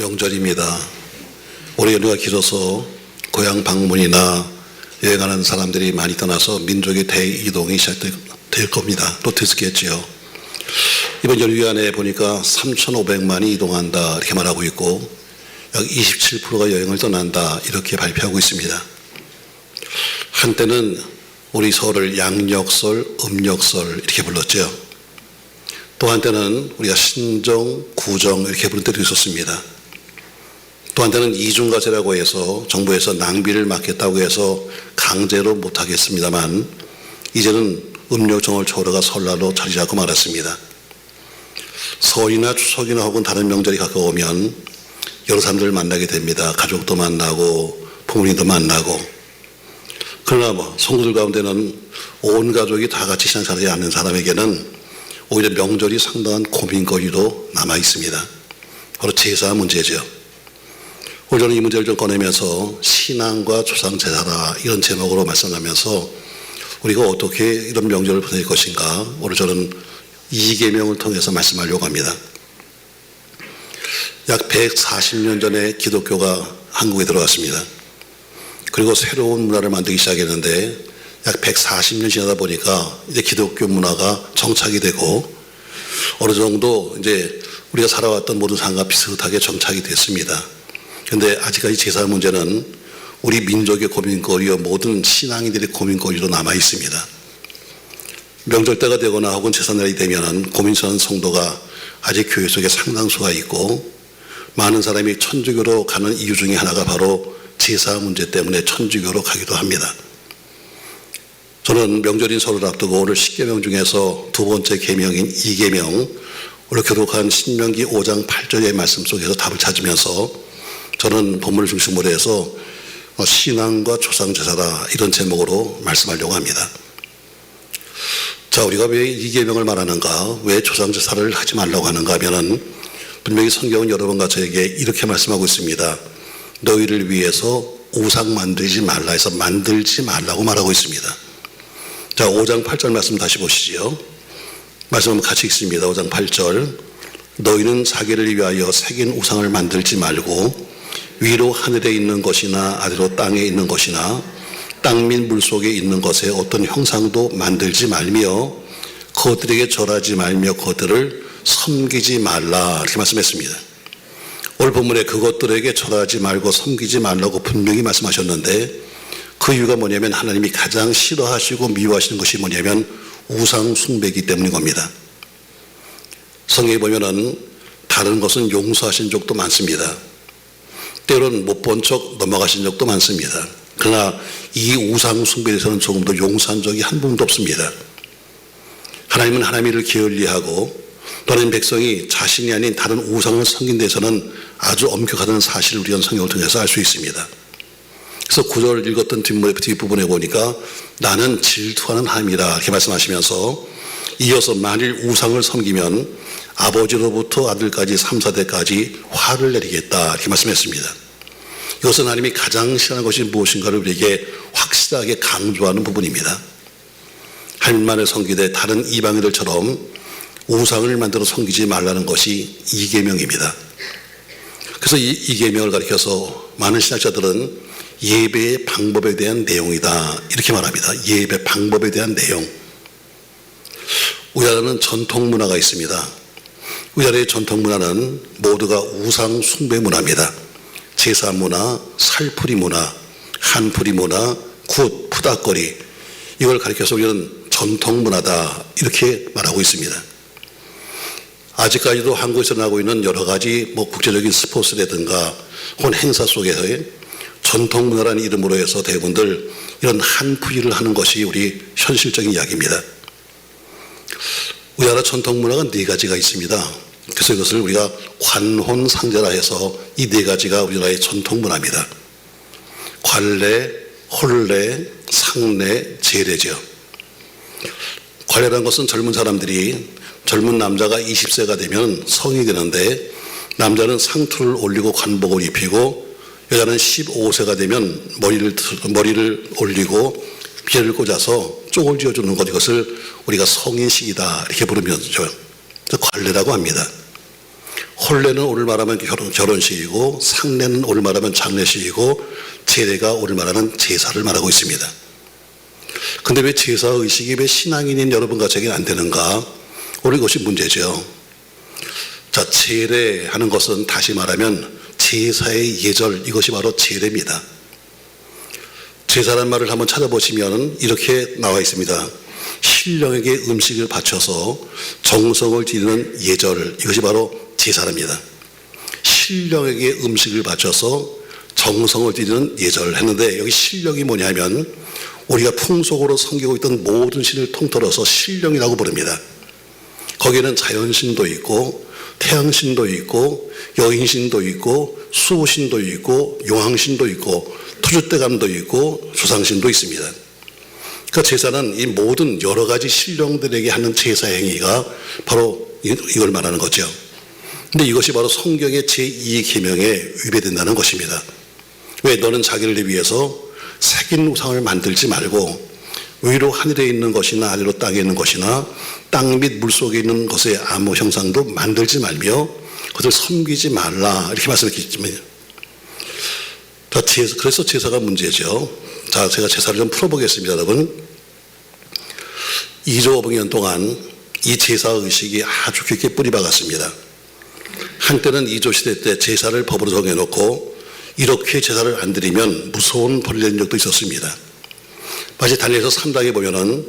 명절입니다. 올해 연휴가 길어서 고향 방문이나 여행하는 사람들이 많이 떠나서 민족의 대이동이 시작될 겁니다. 또 됐겠지요. 이번 연휴 기간에 보니까 3,500만이 이동한다 이렇게 말하고 있고 약 27%가 여행을 떠난다 이렇게 발표하고 있습니다. 한때는 우리 설을 양력설, 음력설 이렇게 불렀죠. 또 한때는 우리가 신정, 구정 이렇게 부른 때도 있었습니다. 또 한때는 이중과제라고 해서 정부에서 낭비를 막겠다고 해서 강제로 못하겠습니다만 이제는 음력정월 초월가 설날로 자리 잡고 말았습니다. 설이나 추석이나 혹은 다른 명절이 가까우면 여러 사람들을 만나게 됩니다. 가족도 만나고 부모님도 만나고. 그러나 성도들 가운데는 온 가족이 다 같이 신앙생활하지 않는 사람에게는 오히려 명절이 상당한 고민거리도 남아 있습니다. 바로 제사 문제죠. 오늘 저는 이 문제를 좀 꺼내면서 신앙과 조상제사라 이런 제목으로 말씀하면서 우리가 어떻게 이런 명절을 보낼 것인가 오늘 저는 이계명을 통해서 말씀하려고 합니다. 약 140년 전에 기독교가 한국에 들어왔습니다. 그리고 새로운 문화를 만들기 시작했는데 약 140년 지나다 보니까 이제 기독교 문화가 정착이 되고 어느 정도 이제 우리가 살아왔던 모든 상과 비슷하게 정착이 됐습니다. 그런데 아직까지 제사 문제는 우리 민족의 고민거리와 모든 신앙인들의 고민거리로 남아 있습니다. 명절 때가 되거나 혹은 제사날이 되면 고민스러운 성도가 아직 교회 속에 상당수가 있고 많은 사람이 천주교로 가는 이유 중에 하나가 바로 제사 문제 때문에 천주교로 가기도 합니다. 저는 명절인 설을 앞두고 오늘 10계명 중에서 두 번째 계명인 이계명, 오늘 교독한 신명기 5장 8절의 말씀 속에서 답을 찾으면서 저는 본문을 중심으로 해서 신앙과 조상제사라 이런 제목으로 말씀하려고 합니다. 자, 우리가 왜 이계명을 말하는가, 왜 조상제사를 하지 말라고 하는가 하면은 분명히 성경은 여러 번 저에게 이렇게 말씀하고 있습니다. 너희를 위해서 우상 만들지 말라 해서 만들지 말라고 말하고 있습니다. 자, 5장 8절 말씀 다시 보시죠. 말씀 한번 같이 읽습니다. 5장 8절. 너희는 자기를 위하여 새긴 우상을 만들지 말고 위로 하늘에 있는 것이나 아래로 땅에 있는 것이나 땅 및 물속에 있는 것에 어떤 형상도 만들지 말며 그것들에게 절하지 말며 그것들을 섬기지 말라 이렇게 말씀했습니다. 오늘 본문에 그것들에게 절하지 말고 섬기지 말라고 분명히 말씀하셨는데 그 이유가 뭐냐면 하나님이 가장 싫어하시고 미워하시는 것이 뭐냐면 우상 숭배이기 때문인 겁니다. 성경에 보면은 다른 것은 용서하신 적도 많습니다. 때로는 못 본 척 넘어가신 적도 많습니다. 그러나 이 우상 숭배에 대해서는 조금 더 용서한 적이 한 번도 없습니다. 하나님은 하나님을 게을리하고 또는 백성이 자신이 아닌 다른 우상을 섬긴 데서는 아주 엄격하다는 사실을 우리가 성경을 통해서 알 수 있습니다. 그래서 9절 읽었던 뒷부분에 보니까 나는 질투하는 하나님이라 이렇게 말씀하시면서 이어서 만일 우상을 섬기면 아버지로부터 아들까지 3, 4대까지 화를 내리겠다 이렇게 말씀했습니다. 이것은 하나님이 가장 싫어하는 것이 무엇인가를 우리에게 확실하게 강조하는 부분입니다. 하나님만을 섬기되 다른 이방인들처럼 우상을 만들어 섬기지 말라는 것이 이계명입니다. 그래서 이 계명을 가리켜서 많은 신학자들은 예배의 방법에 대한 내용이다 이렇게 말합니다. 예배 방법에 대한 내용. 우리나라는 전통 문화가 있습니다. 우리나라의 전통 문화는 모두가 우상 숭배 문화입니다. 제사 문화, 살풀이 문화, 한풀이 문화, 굿, 푸닥거리 이걸 가리켜서 우리는 전통 문화다 이렇게 말하고 있습니다. 아직까지도 한국에서 나고 있는 여러 가지 국제적인 스포츠라든가 혹은 행사 속에서의 전통 문화라는 이름으로 해서 대부분들 이런 한풀이를 하는 것이 우리 현실적인 이야기입니다. 우리나라 전통 문화가 4가지가 있습니다. 그래서 이것을 우리가 관혼상제라 해서 이 4가지가 우리나라의 전통 문화입니다. 관례, 혼례, 상례, 제례죠. 관례라는 것은 젊은 사람들이 젊은 남자가 20세가 되면 성이 되는데 남자는 상투를 올리고 관복을 입히고 여자는 15세가 되면 머리를 올리고 비를 꽂아서 쪽을 지어주는 것, 이것을 우리가 성인식이다 이렇게 부르면서 관례라고 합니다. 혼례는 오늘 말하면 결혼식이고, 상례는 오늘 말하면 장례식이고, 제례가 오늘 말하는 제사를 말하고 있습니다. 근데 왜 제사의식이 왜 신앙인인 여러분과 제게는 안 되는가? 오늘 이것이 문제죠. 자, 제례하는 것은 다시 말하면 제사의 예절, 이것이 바로 제례입니다. 제사란 말을 한번 찾아보시면 이렇게 나와 있습니다. 신령에게 음식을 바쳐서 정성을 드리는 예절, 이것이 바로 제사랍니다. 신령에게 음식을 바쳐서 정성을 드리는 예절 했는데, 여기 신령이 뭐냐면 우리가 풍속으로 섬기고 있던 모든 신을 통틀어서 신령이라고 부릅니다. 거기에는 자연신도 있고 태양신도 있고 여인신도 있고 수호신도 있고 용왕신도 있고 투주대감도 있고 조상신도 있습니다. 그 제사는 이 모든 여러 가지 신령들에게 하는 제사 행위가 바로 이걸 말하는 거죠. 근데 이것이 바로 성경의 제2계명에 위배된다는 것입니다. 왜? 너는 자기를 위해서 새긴 우상을 만들지 말고 위로 하늘에 있는 것이나 아래로 땅에 있는 것이나 땅 및 물속에 있는 것의 아무 형상도 만들지 말며 그것을 섬기지 말라, 이렇게 말씀했겠지만요. 그래서 제사가 문제죠. 자, 제가 제사를 좀 풀어보겠습니다, 여러분. 2조 500년 동안 이 제사의식이 아주 깊게 뿌리박았습니다. 한때는 2조 시대 때 제사를 법으로 정해놓고 이렇게 제사를 안 드리면 무서운 벌을 내린 적도 있었습니다. 마치 다니엘서 3장에 보면은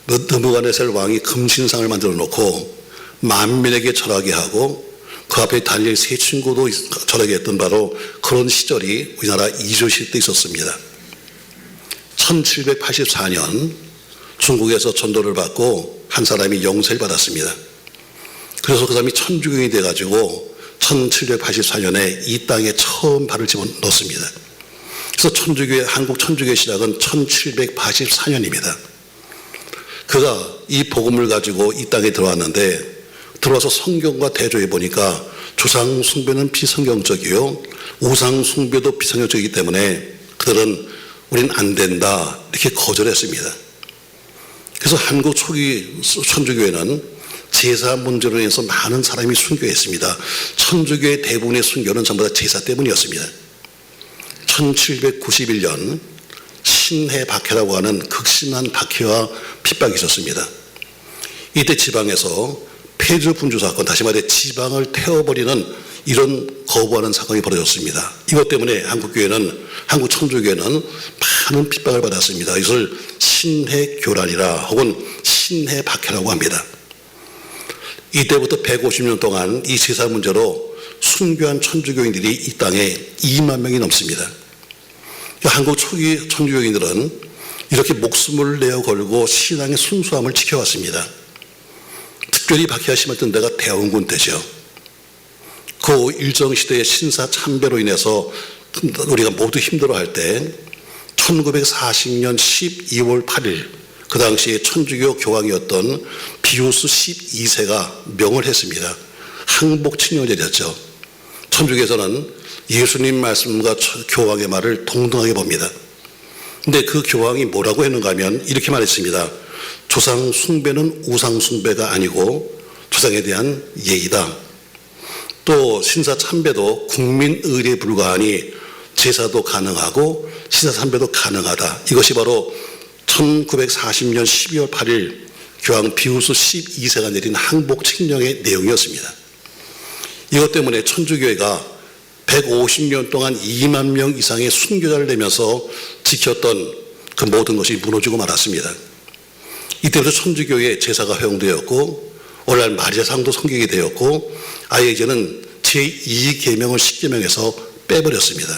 느부갓네살 왕이 금신상을 만들어 놓고 만민에게 절하게 하고 그 앞에 다니엘 세 친구도 절하게 했던 바로 그런 시절이 우리나라 2조 시대 때 있었습니다. 1784년 중국에서 전도를 받고 한 사람이 영세를 받았습니다. 그래서 그 사람이 천주교인이 돼가지고 1784년에 이 땅에 처음 발을 집어넣습니다. 그래서 한국 천주교의 시작은 1784년입니다. 그가 이 복음을 가지고 이 땅에 들어왔는데, 들어와서 성경과 대조해 보니까 조상 숭배는 비성경적이요 우상 숭배도 비성경적이기 때문에 그들은 우린 안 된다, 이렇게 거절했습니다. 그래서 한국 초기 천주교회는 제사 문제로 인해서 많은 사람이 순교했습니다. 천주교의 대부분의 순교는 전부 다 제사 때문이었습니다. 1791년 신해 박해라고 하는 극심한 박해와 핍박이 있었습니다. 이때 지방에서 폐주 분주 사건, 다시 말해 지방을 태워버리는 이런 거부하는 사건이 벌어졌습니다. 이것 때문에 한국 천주교회는 많은 핍박을 받았습니다. 이것을 신해교란이라 혹은 신해박해라고 합니다. 이때부터 150년 동안 이 제사 문제로 순교한 천주교인들이 이 땅에 2만 명이 넘습니다. 한국 초기 천주교인들은 이렇게 목숨을 내어 걸고 신앙의 순수함을 지켜왔습니다. 특별히 박해가 심했던 데가 대원군 때죠. 그 일정시대의 신사참배로 인해서 우리가 모두 힘들어할 때 1940년 12월 8일 그 당시에 천주교 교황이었던 비우스 12세가 명을 했습니다. 항복칙령제였죠. 천주교에서는 예수님 말씀과 교황의 말을 동등하게 봅니다. 근데 그 교황이 뭐라고 했는가 하면 이렇게 말했습니다. 조상 숭배는 우상 숭배가 아니고 조상에 대한 예의다. 또 신사 참배도 국민 의례에 불과하니 제사도 가능하고 신사 참배도 가능하다. 이것이 바로 1940년 12월 8일 교황 비우스 12세가 내린 항복 칙령의 내용이었습니다. 이것 때문에 천주교회가 150년 동안 2만 명 이상의 순교자를 내면서 지켰던 그 모든 것이 무너지고 말았습니다. 이때부터 천주교의 제사가 허용되었고 오늘날 마리아상도 성경이 되었고 아예 이제는 제2계명을 10계명에서 빼버렸습니다.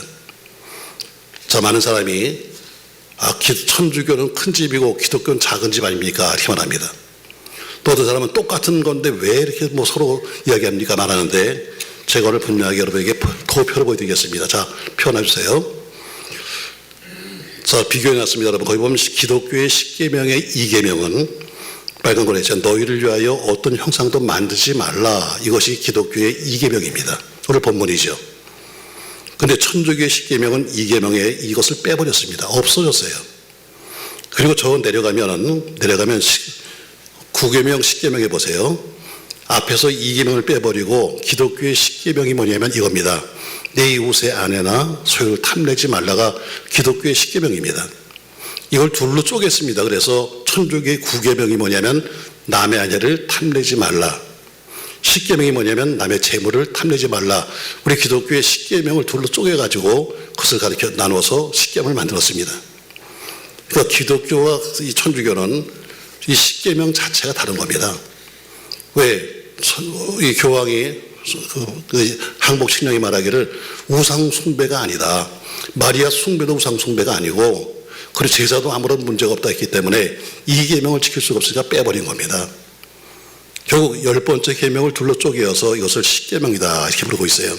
자, 많은 사람이 천주교는 큰 집이고 기독교는 작은 집 아닙니까? 이렇게 말합니다. 또 어떤 사람은 똑같은 건데 왜 이렇게 서로 이야기합니까? 말하는데 제가 오늘 분명하게 여러분에게 도표를 보여드리겠습니다. 자, 표 놔주세요. 자, 비교해놨습니다. 여러분, 거기 보면 기독교의 10계명의 2계명은 빨간 거로 했죠. 너희를 위하여 어떤 형상도 만들지 말라. 이것이 기독교의 2계명입니다. 오늘 본문이죠. 근데 천주교의 10계명은 2계명에 이것을 빼버렸습니다. 없어졌어요. 그리고 저 내려가면 9계명 10계명에 보세요. 앞에서 이계명을 빼버리고 기독교의 10계명이 뭐냐면 이겁니다. 내 이웃의 아내나 소유를 탐내지 말라가 기독교의 10계명입니다. 이걸 둘로 쪼갰습니다. 그래서 천주교의 9계명이 뭐냐면 남의 아내를 탐내지 말라. 10계명이 뭐냐면 남의 재물을 탐내지 말라. 우리 기독교의 10계명을 둘로 쪼개가지고 그것을 가르쳐 나눠서 10계명을 만들었습니다. 그러니까 기독교와 이 천주교는 이 10계명 자체가 다른 겁니다. 왜? 이 교황이 항복 신령이 말하기를 우상 숭배가 아니다. 마리아 숭배도 우상 숭배가 아니고 그리고 제사도 아무런 문제가 없다 했기 때문에 이 계명을 지킬 수가 없으니까 빼버린 겁니다. 결국 10번째 계명을 둘러 쪼개어서 이것을 10계명이다 이렇게 부르고 있어요.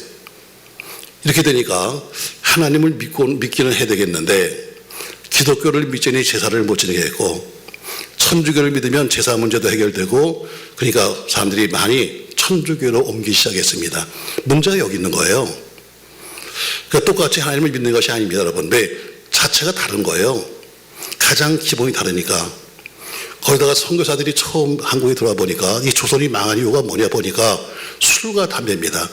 이렇게 되니까 하나님을 믿기는 해야 되겠는데 기독교를 믿자니 제사를 못 지내겠고 천주교를 믿으면 제사 문제도 해결되고 그러니까 사람들이 많이 천주교로 옮기기 시작했습니다. 문제가 여기 있는 거예요. 그러니까 똑같이 하나님을 믿는 것이 아닙니다, 여러분. 왜? 자체가 다른 거예요. 가장 기본이 다르니까. 거기다가 선교사들이 처음 한국에 들어와 보니까 이 조선이 망한 이유가 뭐냐 보니까 술과 담배입니다.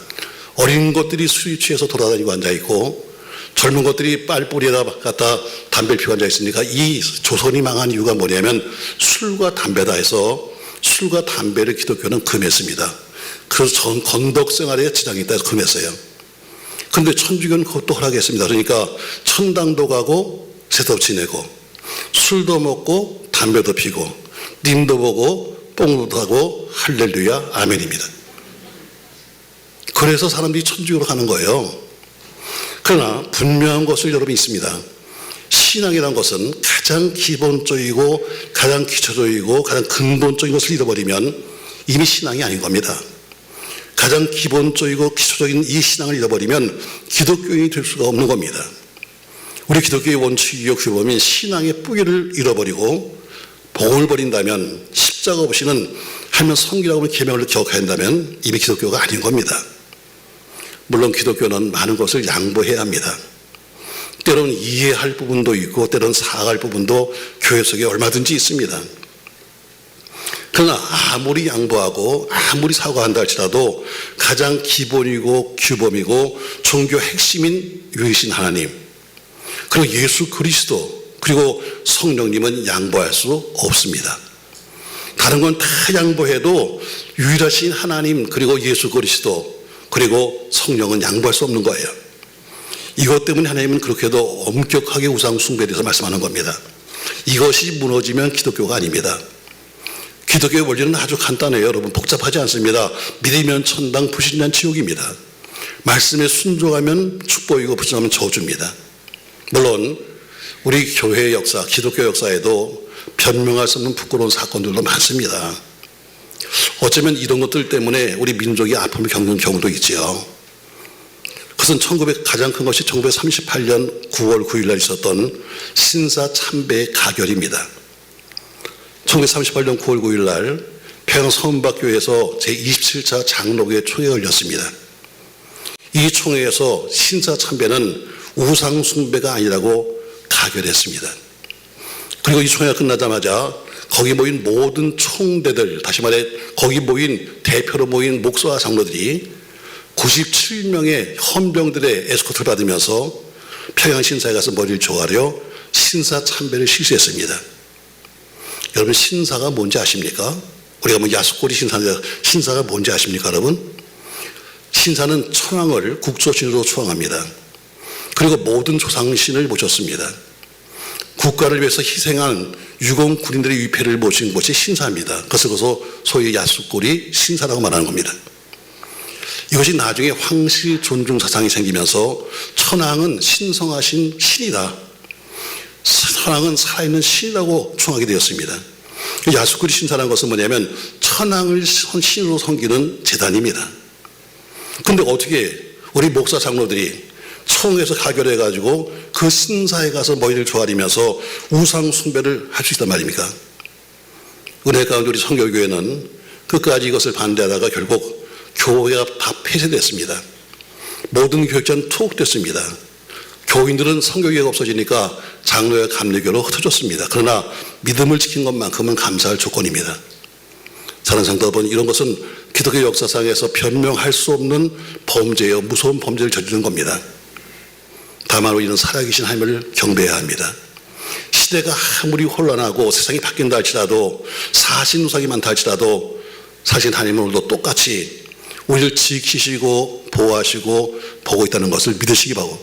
어린 것들이 술이 취해서 돌아다니고 앉아있고 젊은 것들이 빨뿌리에다 갖다 담배를 피우고 앉아있으니까 이 조선이 망한 이유가 뭐냐면 술과 담배다 해서 술과 담배를 기독교는 금했습니다. 그래서 건덕 생활에 지장이 있다 해서 금했어요. 그런데 천주교는 그것도 허락했습니다. 그러니까 천당도 가고 제도 지내고 술도 먹고 담배도 피고 님도 보고 뽕도 하고 할렐루야 아멘입니다. 그래서 사람들이 천주교로 가는 거예요. 그러나 분명한 것을 여러분 있습니다. 신앙이라는 것은 가장 기본적이고 가장 기초적이고 가장 근본적인 것을 잃어버리면 이미 신앙이 아닌 겁니다. 가장 기본적이고 기초적인 이 신앙을 잃어버리면 기독교인이 될 수가 없는 겁니다. 우리 기독교의 원칙이요 규범인 신앙의 뿌리를 잃어버리고 복음을 버린다면 십자가 없이는 하면 성기라고 하면 계명을 기억해야 한다면 이미 기독교가 아닌 겁니다. 물론 기독교는 많은 것을 양보해야 합니다. 때로는 이해할 부분도 있고 때로는 사과할 부분도 교회 속에 얼마든지 있습니다. 그러나 아무리 양보하고 아무리 사과한다 할지라도 가장 기본이고 규범이고 종교 핵심인 유일신 하나님 그리고 예수 그리스도 그리고 성령님은 양보할 수 없습니다. 다른 건 다 양보해도 유일하신 하나님 그리고 예수 그리스도 그리고 성령은 양보할 수 없는 거예요. 이것 때문에 하나님은 그렇게도 엄격하게 우상 숭배에 대해서 말씀하는 겁니다. 이것이 무너지면 기독교가 아닙니다. 기독교의 원리는 아주 간단해요. 여러분 복잡하지 않습니다. 믿으면 천당, 불신자는 지옥입니다. 말씀에 순종하면 축복이고 불순종하면 저주입니다. 물론 우리 교회의 역사, 기독교 역사에도 변명할 수 없는 부끄러운 사건들도 많습니다. 어쩌면 이런 것들 때문에 우리 민족이 아픔을 겪는 경우도 있지요. 그것은 가장 큰 것이 1938년 9월 9일 날 있었던 신사 참배 가결입니다. 1938년 9월 9일 날 평양 서문박교회에서 제27차 장로교회 총회가 열렸습니다. 이 총회에서 신사 참배는 우상 숭배가 아니라고 가결했습니다. 그리고 이 총회가 끝나자마자 거기 모인 모든 총대들, 다시 말해 거기 모인 대표로 모인 목사와 장로들이 97명의 헌병들의 에스코트를 받으면서 평양 신사에 가서 머리를 조아려 신사 참배를 실시했습니다. 여러분 신사가 뭔지 아십니까? 우리가 뭐 야수꼬리 신사가 뭔지 아십니까 여러분? 신사는 천황을 국조신으로 추앙합니다. 그리고 모든 조상신을 모셨습니다. 국가를 위해서 희생한 유공 군인들의 위패를 모신 것이 신사입니다. 그래서 소위 야수꼬리 신사라고 말하는 겁니다. 이것이 나중에 황실 존중 사상이 생기면서 천황은 신성하신 신이다. 천황은 살아있는 신이라고 추앙하게 되었습니다. 야수꼬리 신사라는 것은 뭐냐면 천황을 신으로 섬기는 재단입니다. 그런데 어떻게 우리 목사 장로들이 총회에서 가결해가지고 그 신사에 가서 머리를 조아리면서 우상 숭배를 할 수 있단 말입니까? 은혜 가운데 우리 성결교회는 끝까지 이것을 반대하다가 결국 교회가 다 폐쇄됐습니다. 모든 교육자는 투옥됐습니다. 교인들은 성결교회가 없어지니까 장로와 감리교로 흩어졌습니다. 그러나 믿음을 지킨 것만큼은 감사할 조건입니다. 사랑하는 성도 여러분, 이런 것은 기독교 역사상에서 변명할 수 없는 범죄요, 무서운 범죄를 저지른 겁니다. 다만 우리는 살아계신 하나님을 경배해야 합니다. 시대가 아무리 혼란하고 세상이 바뀐다 할지라도, 사신우상이 많다 할지라도 사실 하나님은 오늘도 똑같이 우리를 지키시고 보호하시고 보고 있다는 것을 믿으시기 바라고,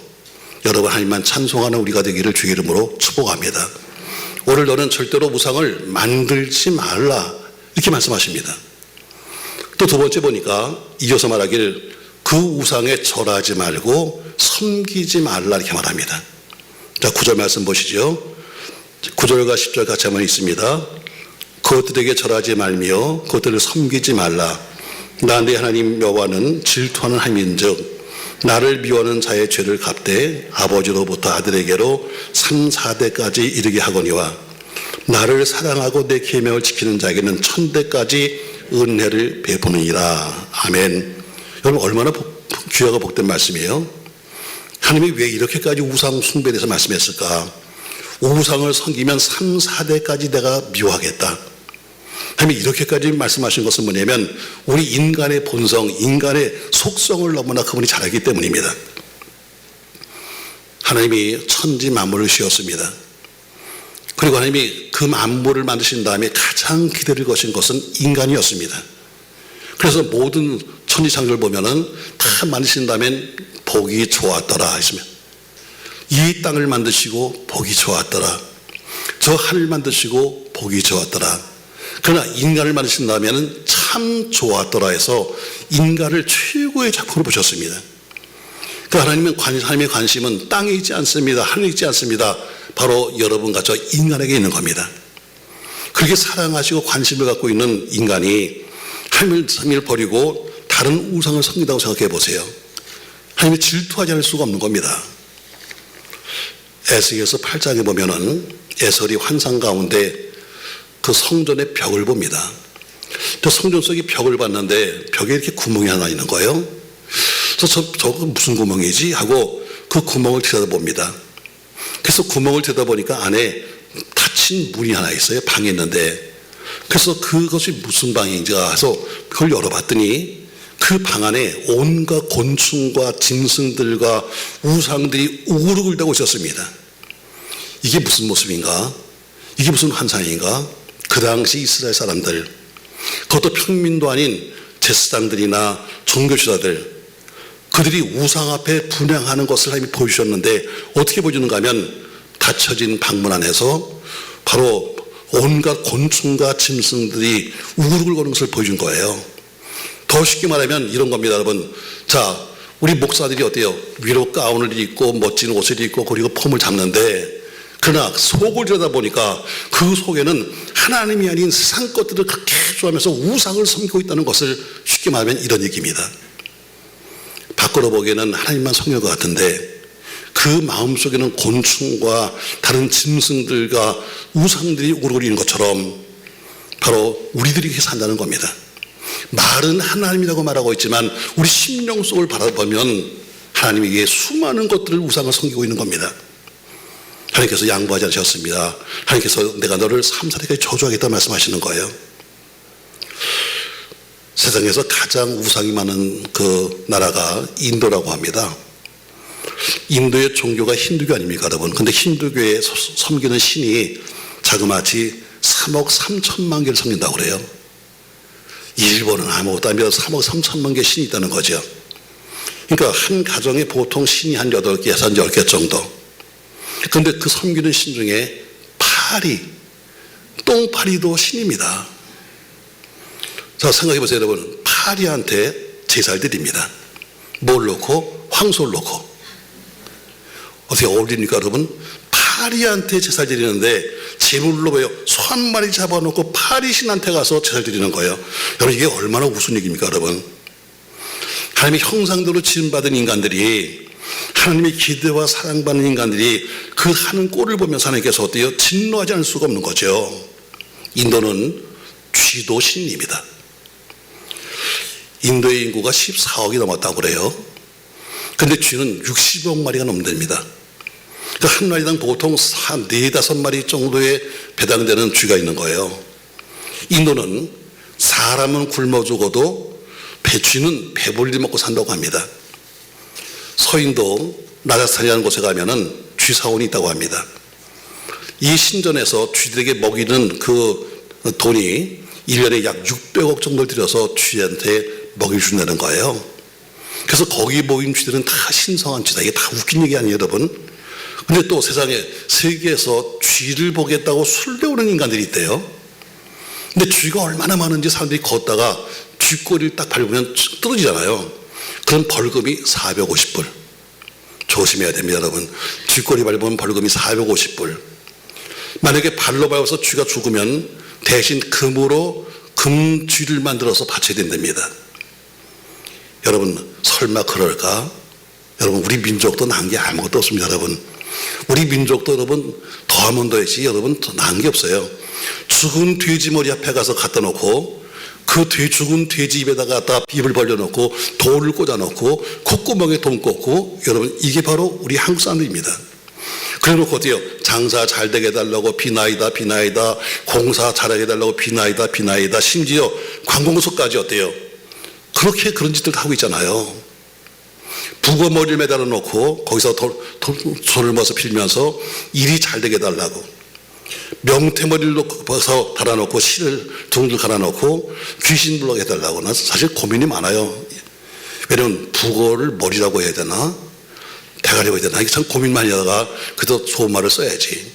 여러분 하나님만 찬송하는 우리가 되기를 주의 이름으로 축복합니다. 오늘 너는 절대로 우상을 만들지 말라, 이렇게 말씀하십니다. 또 두 번째 보니까 이어서 말하길 그 우상에 절하지 말고 섬기지 말라, 이렇게 말합니다. 자, 9절 말씀 보시죠. 9절과 10절 같이 한번 있습니다. 그것들에게 절하지 말며 그것들을 섬기지 말라. 나 내 하나님 여호와는 질투하는 하나님인즉 나를 미워하는 자의 죄를 갚되 아버지로부터 아들에게로 3, 4대까지 이르게 하거니와 나를 사랑하고 내 계명을 지키는 자에게는 1000대까지 은혜를 베푸느니라. 아멘. 여러분, 얼마나 귀하고 복된 말씀이에요. 하나님이 왜 이렇게까지 우상 숭배에 대해서 말씀했을까? 우상을 섬기면 3, 4대까지 내가 미워하겠다. 하나님이 이렇게까지 말씀하신 것은 뭐냐면 우리 인간의 본성, 인간의 속성을 너무나 그분이 잘 알기 때문입니다. 하나님이 천지 만물을 지었습니다. 그리고 하나님이 그 만물을 만드신 다음에 가장 기대를 거신 것은 인간이었습니다. 그래서 모든 천지창조를 보면은 다 만드신 다음에 보기 좋았더라 했으면, 이 땅을 만드시고 보기 좋았더라, 저 하늘 만드시고 보기 좋았더라. 그러나 인간을 만드신 다음에는 참 좋았더라 해서 인간을 최고의 작품으로 보셨습니다. 그 하나님의 관심은 땅에 있지 않습니다. 하늘에 있지 않습니다. 바로 여러분과 저 인간에게 있는 겁니다. 그렇게 사랑하시고 관심을 갖고 있는 인간이 하나님을 버리고 다른 우상을 섬긴다고 생각해 보세요. 하나님이 질투하지 않을 수가 없는 겁니다. 에스겔서 8장에 보면은 에설이 환상 가운데 그 성전의 벽을 봅니다. 저 성전 속의 벽을 봤는데 벽에 이렇게 구멍이 하나 있는 거예요. 그래서 저거 무슨 구멍이지 하고 그 구멍을 들여다봅니다. 그래서 구멍을 들여다보니까 안에 닫힌 문이 하나 있어요. 방이 있는데. 그래서 그것이 무슨 방인지가 해서 그걸 열어봤더니 그 방 안에 온갖 곤충과 짐승들과 우상들이 우글우글대고 있었습니다. 이게 무슨 모습인가? 이게 무슨 환상인가? 그 당시 이스라엘 사람들, 그것도 평민도 아닌 제사장들이나 종교지도자들, 그들이 우상 앞에 분향하는 것을 하나님이 보여주셨는데 어떻게 보여주는가 하면 닫혀진 방문 안에서 바로 온갖 곤충과 짐승들이 우글우글거리는 것을 보여준 거예요. 더 쉽게 말하면 이런 겁니다, 여러분. 자, 우리 목사들이 어때요? 위로 가운을 입고 멋진 옷을 입고 그리고 폼을 잡는데, 그러나 속을 들여다보니까 그 속에는 하나님이 아닌 세상 것들을 그렇게 좋아하면서 우상을 섬기고 있다는 것을 쉽게 말하면 이런 얘기입니다. 밖으로 보기에는 하나님만 섬기는 것 같은데 그 마음속에는 곤충과 다른 짐승들과 우상들이 우글거리는 것처럼 바로 우리들이 이렇게 산다는 겁니다. 말은 하나님이라고 말하고 있지만 우리 심령 속을 바라보면 하나님에게 수많은 것들을 우상을 섬기고 있는 겁니다. 하나님께서 양보하지 않으셨습니다. 하나님께서 내가 너를 3, 4대까지 저주하겠다 말씀하시는 거예요. 세상에서 가장 우상이 많은 그 나라가 인도라고 합니다. 인도의 종교가 힌두교 아닙니까, 여러분? 근데 힌두교에 섬기는 신이 자그마치 3억 3천만 개를 섬긴다고 그래요. 일본은 아무것도 아니라 3억 3천만 개 신이 있다는 거죠. 그러니까 한 가정에 보통 신이 한 8개에서 한 10개 정도. 그런데 그 섬기는 신 중에 파리, 똥파리도 신입니다. 자, 생각해 보세요, 여러분. 파리한테 제사를 드립니다. 뭘 놓고? 황소를 놓고. 어떻게 어울립니까, 여러분? 파리한테 제사를 드리는데 제물로 왜요? 소 한 마리 잡아놓고 파리 신한테 가서 제사를 드리는 거예요. 여러분, 이게 얼마나 우스운 얘기입니까, 여러분? 하나님의 형상대로 지음받은 인간들이, 하나님의 기대와 사랑받는 인간들이 그 하는 꼴을 보면서 하나님께서 어때요? 진노하지 않을 수가 없는 거죠. 인도는 쥐도 신입니다. 인도의 인구가 14억이 넘었다고 그래요. 근데 쥐는 60억 마리가 넘는답니다. 그러니까 한 마리당 보통 한 4, 5마리 정도의 배당되는 쥐가 있는 거예요. 인도는 사람은 굶어 죽어도 쥐는 배불리 먹고 산다고 합니다. 서인도 라자스탄이라는 곳에 가면은 쥐 사원이 있다고 합니다. 이 신전에서 쥐들에게 먹이는 그 돈이 1년에 약 600억 정도를 들여서 쥐한테 먹이 준다는 거예요. 그래서 거기 모인 쥐들은 다 신성한 쥐다. 이게 다 웃긴 얘기 아니에요, 여러분? 근데 또 세상에 세계에서 쥐를 보겠다고 술 배우는 인간들이 있대요. 근데 쥐가 얼마나 많은지 사람들이 걷다가 쥐꼬리를 딱 밟으면 떨어지잖아요. 그럼 벌금이 450불. 조심해야 됩니다, 여러분. 쥐꼬리 밟으면 벌금이 450불. 만약에 발로 밟아서 쥐가 죽으면 대신 금으로 금쥐를 만들어서 바쳐야 된답니다. 여러분, 설마 그럴까? 여러분, 우리 민족도 나은 게 아무것도 없습니다, 여러분. 우리 민족도 여러분 더하면 더했지 여러분 더 나은 게 없어요. 죽은 돼지 머리 앞에 가서 갖다 놓고 그 죽은 돼지 입에다가 입을 벌려놓고 돌을 꽂아놓고 콧구멍에 돈 꽂고, 여러분 이게 바로 우리 한국 사람들입니다. 그래놓고 어때요? 장사 잘 되게 해달라고 비나이다 비나이다, 공사 잘하게 해달라고 비나이다 비나이다, 심지어 관공서까지 어때요? 그렇게 그런 짓들 하고 있잖아요. 북어 머리를 매달아 놓고 거기서 손을 모아서 빌면서 일이 잘 되게 해달라고, 명태머리를 넣어서 달아놓고 실을 둥글 갈아놓고 귀신 불러게 해달라고. 난 사실 고민이 많아요. 왜냐면 북어를 머리라고 해야 되나 대가리라고 해야 되나, 이게 참 고민 많이 하다가 그래도 좋은 말을 써야지.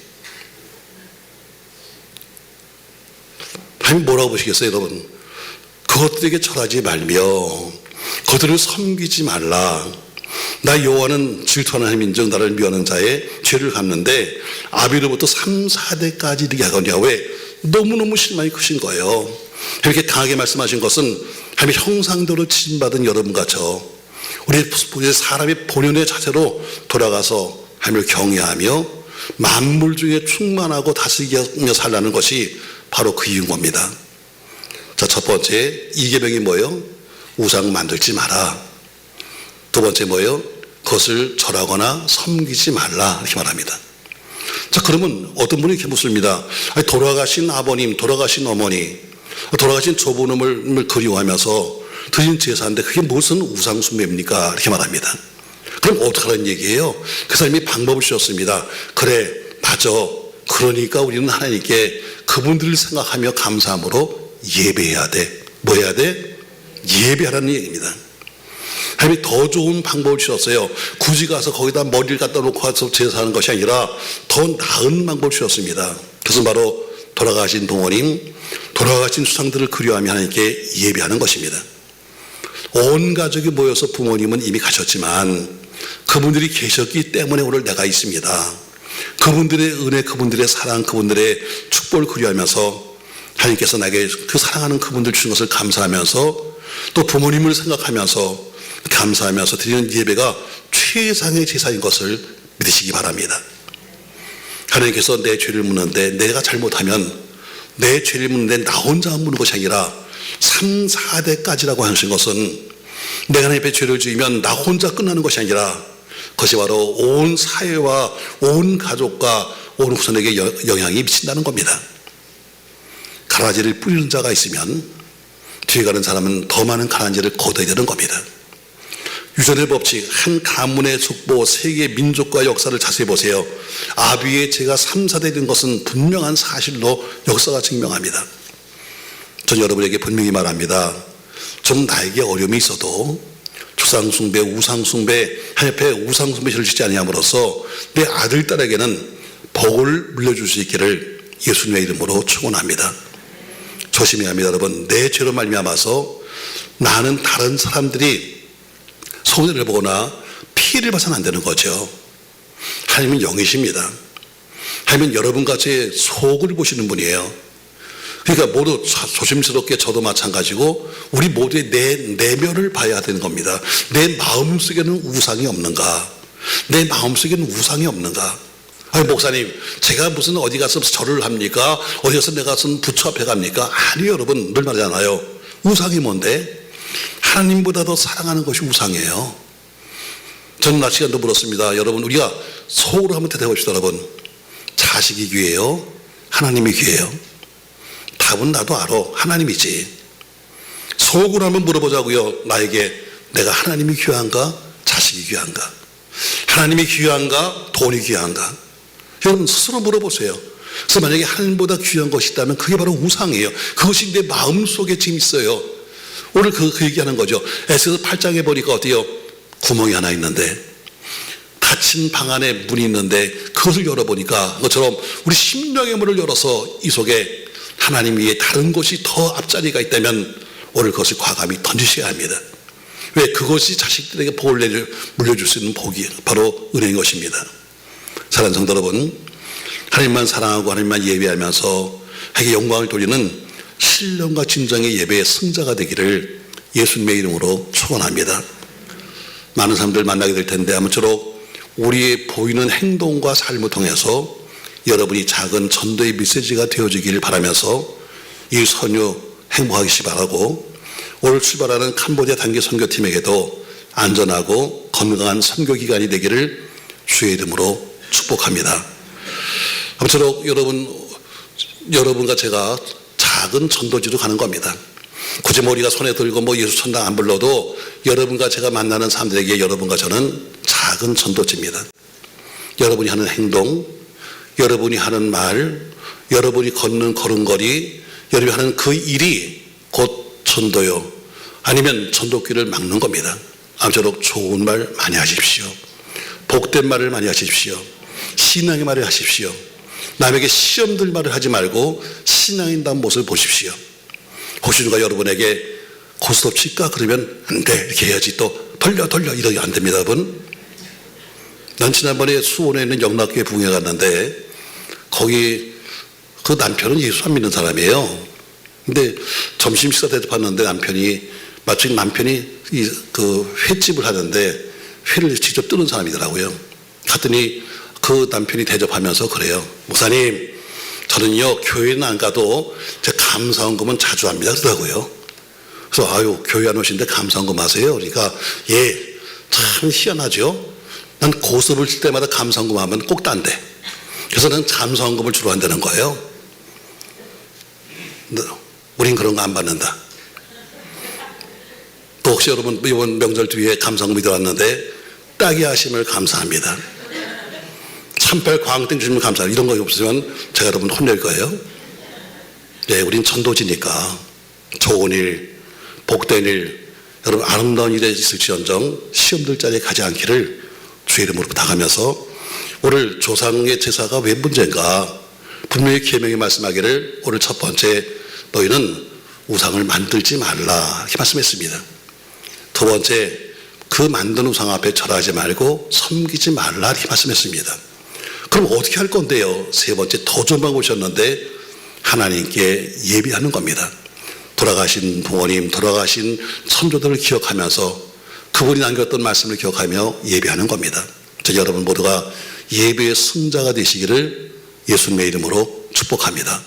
하나님 뭐라고 보시겠어요, 여러분? 그것들에게 절하지 말며 그들을 섬기지 말라. 나 여호와는 질투하는 하나님 인정 나를 미워하는 자의 죄를 갚는데 아비로부터 3, 4대까지 이르게 하거냐. 왜? 너무너무 실망이 크신 거예요. 이렇게 강하게 말씀하신 것은 하나님의 형상대로 지음받은 여러분과 저, 우리 사람의 본연의 자세로 돌아가서 하나님을 경외하며 만물 중에 충만하고 다스리며 살라는 것이 바로 그 이유인 겁니다. 자, 첫 번째 이계명이 뭐예요? 우상 만들지 마라. 두 번째 뭐예요? 그것을 절하거나 섬기지 말라, 이렇게 말합니다. 자, 그러면 어떤 분이 이렇게 묻습니다. 아니, 돌아가신 아버님, 돌아가신 어머니, 돌아가신 조부님을 그리워하면서 드린 제사인데 그게 무슨 우상 숭배입니까? 이렇게 말합니다. 그럼 어떻게 하라는 얘기예요? 그 사람이 방법을 주셨습니다. 그래, 맞아. 그러니까 우리는 하나님께 그분들을 생각하며 감사함으로 예배해야 돼. 뭐 해야 돼? 예배하라는 얘기입니다. 하나님이 더 좋은 방법을 주셨어요. 굳이 가서 거기다 머리를 갖다 놓고 가서 제사하는 것이 아니라 더 나은 방법을 주셨습니다. 그것은 바로 돌아가신 부모님, 돌아가신 수상들을 그리워하며 하나님께 예배하는 것입니다. 온 가족이 모여서 부모님은 이미 가셨지만 그분들이 계셨기 때문에 오늘 내가 있습니다. 그분들의 은혜, 그분들의 사랑, 그분들의 축복을 그리워하면서 하나님께서 나에게 그 사랑하는 그분들 주신 것을 감사하면서 또 부모님을 생각하면서 감사하면서 드리는 예배가 최상의 제사인 것을 믿으시기 바랍니다. 하나님께서 내 죄를 묻는데 내가 잘못하면 내 죄를 묻는데 나 혼자 묻는 것이 아니라 3, 4대까지라고 하신 것은 내가 하나님 앞에 죄를 지으면 나 혼자 끝나는 것이 아니라 그것이 바로 온 사회와 온 가족과 온 후손에게 영향이 미친다는 겁니다. 가라지를 뿌리는 자가 있으면 뒤에 가는 사람은 더 많은 가라지를 거둬야 되는 겁니다. 유전의 법칙, 한 가문의 속보, 세계 민족과 역사를 자세히 보세요. 아비의 죄가 3, 4대 된 것은 분명한 사실로 역사가 증명합니다. 전 여러분에게 분명히 말합니다. 좀 나에게 어려움이 있어도 조상숭배, 우상숭배, 하나님 앞에 우상숭배를 짓지 아니함으로써 내 아들, 딸에게는 복을 물려줄 수 있기를 예수님의 이름으로 축원합니다. 조심해야 합니다, 여러분. 내 죄로 말미암아서 나는 다른 사람들이 손해를 보거나 피해를 봐서는 안 되는 거죠. 하나님은 영이십니다. 하나님은 여러분같이 속을 보시는 분이에요. 그러니까 모두 조심스럽게 저도 마찬가지고 우리 모두의 내면을 봐야 되는 겁니다. 내 마음속에는 우상이 없는가? 내 마음속에는 우상이 없는가? 아니, 목사님, 제가 무슨 어디 가서 절을 합니까? 어디 가서 내가 무슨 부처 앞에 갑니까? 아니요, 여러분. 늘 말하잖아요. 우상이 뭔데? 하나님보다 더 사랑하는 것이 우상이에요. 저는 낮 시간도 물었습니다. 여러분, 우리가 속으로 한번 대답해 봅시다, 여러분. 자식이 귀해요? 하나님이 귀해요? 답은 나도 알아. 하나님이지. 속으로 한번 물어보자고요. 나에게 내가 하나님이 귀한가? 자식이 귀한가? 하나님이 귀한가? 돈이 귀한가? 여러분 스스로 물어보세요. 그래서 만약에 하나님보다 귀한 것이 있다면 그게 바로 우상이에요. 그것이 내 마음속에 지금 있어요. 오늘 그 얘기하는 거죠. 에스더 8장에 보니까 어때요? 구멍이 하나 있는데, 닫힌 방 안에 문이 있는데 그것을 열어보니까 그것처럼 우리 심령의 문을 열어서 이 속에 하나님 위에 다른 것이 더 앞자리가 있다면 오늘 그것을 과감히 던지셔야 합니다. 왜? 그것이 자식들에게 복을 물려줄 수 있는 복이 바로 은혜인 것입니다. 사랑하는 성도 여러분, 하나님만 사랑하고 하나님만 예배하면서 하나님께 영광을 돌리는 신령과 진정의 예배의 승자가 되기를 예수님의 이름으로 축원합니다. 많은 사람들 만나게 될 텐데 아무쪼록 우리의 보이는 행동과 삶을 통해서 여러분이 작은 전도의 메시지가 되어지길 바라면서 이 선유 행복하기 바라고, 오늘 출발하는 캄보디아 단기 선교팀에게도 안전하고 건강한 선교 기간이 되기를 주의 이름으로 축복합니다. 아무쪼록 여러분과 제가 작은 전도지로 가는 겁니다. 굳이 우리가 손에 들고 예수 천당 안 불러도 여러분과 제가 만나는 사람들에게 여러분과 저는 작은 전도지입니다. 여러분이 하는 행동, 여러분이 하는 말, 여러분이 걷는 걸음걸이, 여러분이 하는 그 일이 곧 전도요, 아니면 전도길을 막는 겁니다. 아무쪼록 좋은 말 많이 하십시오. 복된 말을 많이 하십시오. 신앙의 말을 하십시오. 남에게 시험 들 말을 하지 말고 신앙인다운 모습을 보십시오. 혹시 누가 여러분에게 고스톱 칠까? 그러면 안 돼, 이렇게 해야지. 또 돌려 이러면 안 됩니다. 여러분, 난 지난번에 수원에 있는 영락교회 부흥회 갔는데 거기 그 남편은 예수 안 믿는 사람이에요. 근데 점심 식사 대접하는데 남편이 그 횟집을 하는데 회를 직접 뜨는 사람이더라고요. 갔더니 그 남편이 대접하면서 그래요. 목사님, 저는요 교회는 안 가도 제 감사헌금은 자주 합니다 그러더라고요. 그래서 교회 안 오시는데 감사헌금 하세요? 그러니까 예, 참 희한하죠. 난 고스톱을 칠 때마다 감사헌금 하면 꼭 딴대. 그래서 난 감사헌금을 주로 한다는 거예요. 우린 그런 거 안 받는다. 또 혹시 여러분 이번 명절 뒤에 감사헌금이 들어왔는데 따기 하심을 감사합니다. 참별 광땡 주시면 감사합니다. 이런 거 없으면 제가 여러분 혼낼 거예요. 네, 우린 전도지니까 좋은 일, 복된 일, 여러분 아름다운 일에 있을지언정 시험들 자리에 가지 않기를 주의 이름으로 부탁하면서, 오늘 조상의 제사가 왜 문제인가? 분명히 계명이 말씀하기를 오늘 첫 번째, 너희는 우상을 만들지 말라 이렇게 말씀했습니다. 두 번째, 그 만든 우상 앞에 절하지 말고 섬기지 말라 이렇게 말씀했습니다. 그럼 어떻게 할 건데요? 세 번째, 더 좋은 방법을 오셨는데 하나님께 예배하는 겁니다. 돌아가신 부모님, 돌아가신 선조들을 기억하면서 그분이 남겼던 말씀을 기억하며 예배하는 겁니다. 여러분 모두가 예배의 승자가 되시기를 예수님의 이름으로 축복합니다.